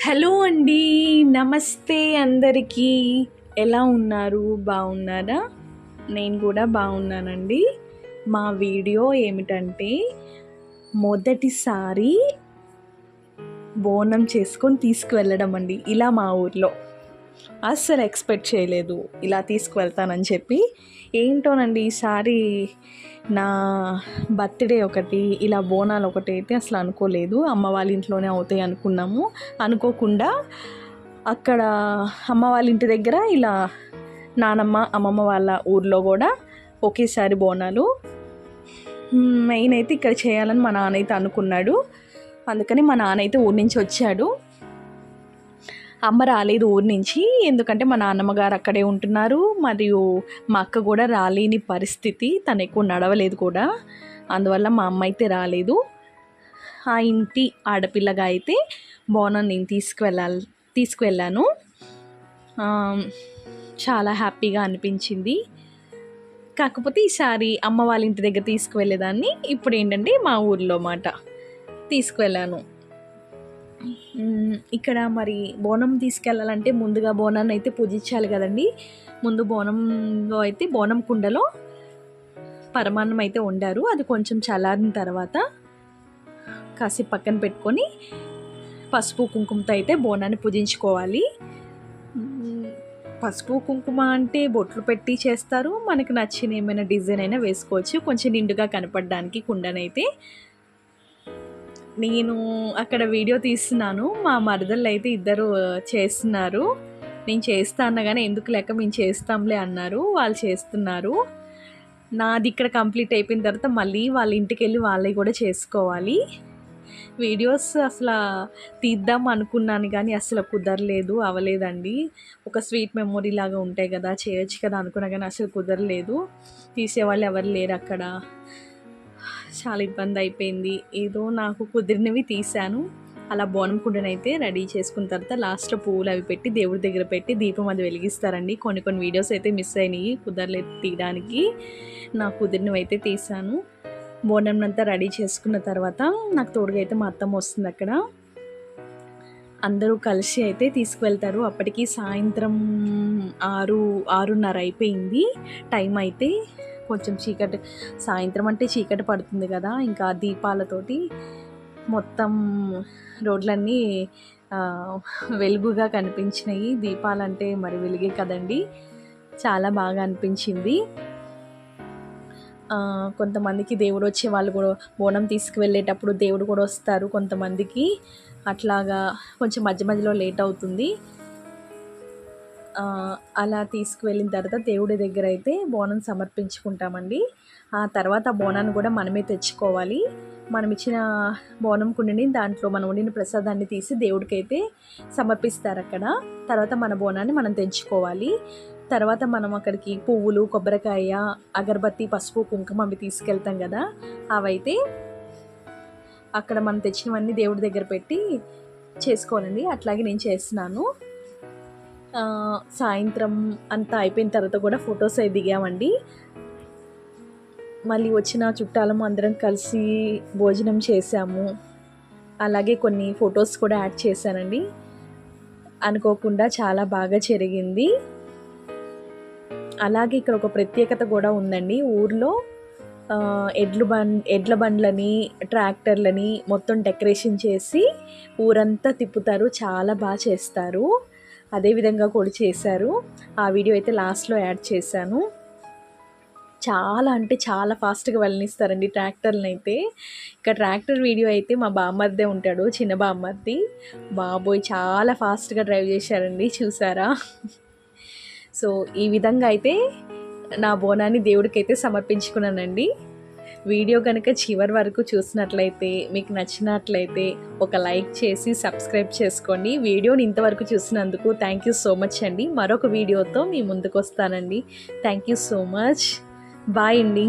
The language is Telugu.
హలో అండి, నమస్తే అందరికీ. ఎలా ఉన్నారు? బాగున్నారా? నేను కూడా బాగున్నానండి. మా వీడియో ఏమిటంటే, మొదటిసారి బోనం చేసుకొని తీసుకువెళ్ళడం అండి. ఇలా మా ఊర్లో అస్సలు ఎక్స్పెక్ట్ చేయలేదు ఇలా తీసుకువెళ్తానని చెప్పి. ఏంటోనండి, ఈసారి నా బర్త్డే ఒకటి, ఇలా బోనాలు ఒకటి అయితే అసలు అనుకోలేదు. అమ్మ వాళ్ళ ఇంట్లోనే అవుతాయి అనుకున్నాము. అనుకోకుండా అక్కడ అమ్మ వాళ్ళ ఇంటి దగ్గర ఇలా నానమ్మ అమ్మమ్మ వాళ్ళ ఊర్లో కూడా ఒకేసారి బోనాలు. మెయిన్ అయితే ఇక్కడ చేయాలని మా నాన్న అయితే అనుకున్నాడు. అందుకని మా నాన్న అయితే ఊరి నుంచి వచ్చాడు. అమ్మ రాలేదు ఊరి నుంచి, ఎందుకంటే మా నాన్నమ్మ గారు అక్కడే ఉంటున్నారు. మరియు మా అక్క కూడా రాలేని పరిస్థితి, తను ఎక్కువ నడవలేదు కూడా, అందువల్ల మా అమ్మ అయితే రాలేదు. ఆ ఇంటి ఆడపిల్లగా అయితే బోనం నేను తీసుకువెళ్ళాను. చాలా హ్యాపీగా అనిపించింది. కాకపోతే ఈసారి అమ్మ వాళ్ళ ఇంటి దగ్గర తీసుకువెళ్ళేదాన్ని, ఇప్పుడు ఏంటంటే మా ఊర్లో మాట తీసుకువెళ్ళాను. ఇక్కడ మరి బోనం తీసుకెళ్ళాలంటే ముందుగా బోనాన్ని అయితే పూజించాలి కదండి. ముందు బోనంలో అయితే బోనం కుండలో పరమాన్నం అయితే వండారు. అది కొంచెం చల్లారిన తర్వాత కాసేపు పక్కన పెట్టుకొని పసుపు కుంకుమతో అయితే బోనాన్ని పూజించుకోవాలి. పసుపు కుంకుమ అంటే బొట్లు పెట్టి చేస్తారు. మనకు నచ్చిన ఏమైనా డిజైన్ అయినా వేసుకోవచ్చు, కొంచెం నిండుగా కనపడడానికి కుండనైతే. నేను అక్కడ వీడియో తీస్తున్నాను, మా మరదళ్ళు అయితే ఇద్దరు చేస్తున్నారు. నేను చేస్తా అన్నా కానీ ఎందుకు లేక మేము చేస్తాంలే అన్నారు. వాళ్ళు చేస్తున్నారు. నాది ఇక్కడ కంప్లీట్ అయిపోయిన తర్వాత మళ్ళీ వాళ్ళ ఇంటికి వెళ్ళి వాళ్ళవి కూడా చేసుకోవాలి. వీడియోస్ అసలు తీద్దాం అనుకున్నాను కానీ అసలు కుదరలేదు, అవ్వలేదండి. ఒక స్వీట్ మెమొరీ లాగా ఉంటాయి కదా, చేయొచ్చు కదా అనుకున్నా కానీ అసలు కుదరలేదు. తీసేవాళ్ళు ఎవరు లేరు అక్కడ. చాలా ఇబ్బంది అయిపోయింది. ఏదో నాకు కుదిరినవి తీశాను. అలా బోనం కుండనైతే రెడీ చేసుకున్న తర్వాత లాస్ట్లో పువ్వులు అవి పెట్టి దేవుడి దగ్గర పెట్టి దీపం అది వెలిగిస్తారండి. కొన్ని వీడియోస్ అయితే మిస్ అయినాయి, కుదరలేదు తీయడానికి. నాకు కుదిరినవి అయితే తీశాను. బోనం అంతా రెడీ చేసుకున్న తర్వాత నాకు తోడుగా అయితే మా అత్తమ్మ వస్తుంది. అక్కడ అందరూ కలిసి అయితే తీసుకువెళ్తారు. అప్పటికి సాయంత్రం 6:30 అయిపోయింది టైం అయితే. కొంచెం చీకటి, సాయంత్రం అంటే చీకటి పడుతుంది కదా, ఇంకా దీపాలతోటి మొత్తం రోడ్లన్నీ వెలుగుగా కనిపించినాయి. దీపాలంటే మరి వెలుగే కదండి, చాలా బాగా అనిపించింది. కొంతమందికి దేవుడు వచ్చే వాళ్ళు కూడా బోనం తీసుకువెళ్ళేటప్పుడు దేవుడు కూడా వస్తారు కొంతమందికి. అట్లాగా కొంచెం మధ్యలో లేట్ అవుతుంది. అలా తీసుకువెళ్ళిన తర్వాత దేవుడి దగ్గర అయితే బోనం సమర్పించుకుంటామండి. ఆ తర్వాత బోనాన్ని కూడా మనమే తెచ్చుకోవాలి. మనం ఇచ్చిన బోనం కుండిని దాంట్లో మనం వండిన ప్రసాదాన్ని తీసి దేవుడికి అయితే సమర్పిస్తారు అక్కడ. తర్వాత మన బోనాన్ని మనం తెంచుకోవాలి. తర్వాత మనం అక్కడికి పువ్వులు, కొబ్బరికాయ, అగరబత్తి, పసుపు, కుంకుమ అవి తీసుకెళ్తాం కదా, అవైతే అక్కడ మనం తెచ్చినవన్నీ దేవుడి దగ్గర పెట్టి చేసుకోవాలండి. అట్లాగే నేను చేస్తున్నాను. సాయంత్రం అంతా అయిపోయిన తర్వాత కూడా ఫొటోస్ అవి దిగామండి. మళ్ళీ వచ్చిన చుట్టాలము అందరం కలిసి భోజనం చేసాము. అలాగే కొన్ని ఫొటోస్ కూడా యాడ్ చేశానండి. అనుకోకుండా చాలా బాగా జరిగింది. అలాగే ఇక్కడ ఒక ప్రత్యేకత కూడా ఉందండి. ఊర్లో ఎడ్ల బండ్లని, ట్రాక్టర్లని మొత్తం డెకరేషన్ చేసి ఊరంతా తిప్పుతారు. చాలా బాగా చేస్తారు. అదేవిధంగా కూడా చేశారు. ఆ వీడియో అయితే లాస్ట్లో యాడ్ చేశాను. చాలా అంటే చాలా ఫాస్ట్గా వెళ్ళనిస్తారండి ట్రాక్టర్ని అయితే. ఇక్కడ ట్రాక్టర్ వీడియో అయితే మా బామ్మర్దే ఉంటాడు, చిన్న బామ్మర్ది. బాబోయ్, చాలా ఫాస్ట్గా డ్రైవ్ చేశారండి, చూసారా? సో ఈ విధంగా అయితే నా బోనాన్ని దేవుడికి అయితే సమర్పించుకున్నానండి. వీడియో కనుక చివరి వరకు చూసినట్లయితే, మీకు నచ్చినట్లయితే ఒక లైక్ చేసి సబ్స్క్రైబ్ చేసుకోండి. వీడియోని ఇంతవరకు చూసినందుకు థ్యాంక్ యూ సో మచ్ అండి. మరొక వీడియోతో మీ ముందుకు వస్తానండి. Thank you so much. Bye అండి.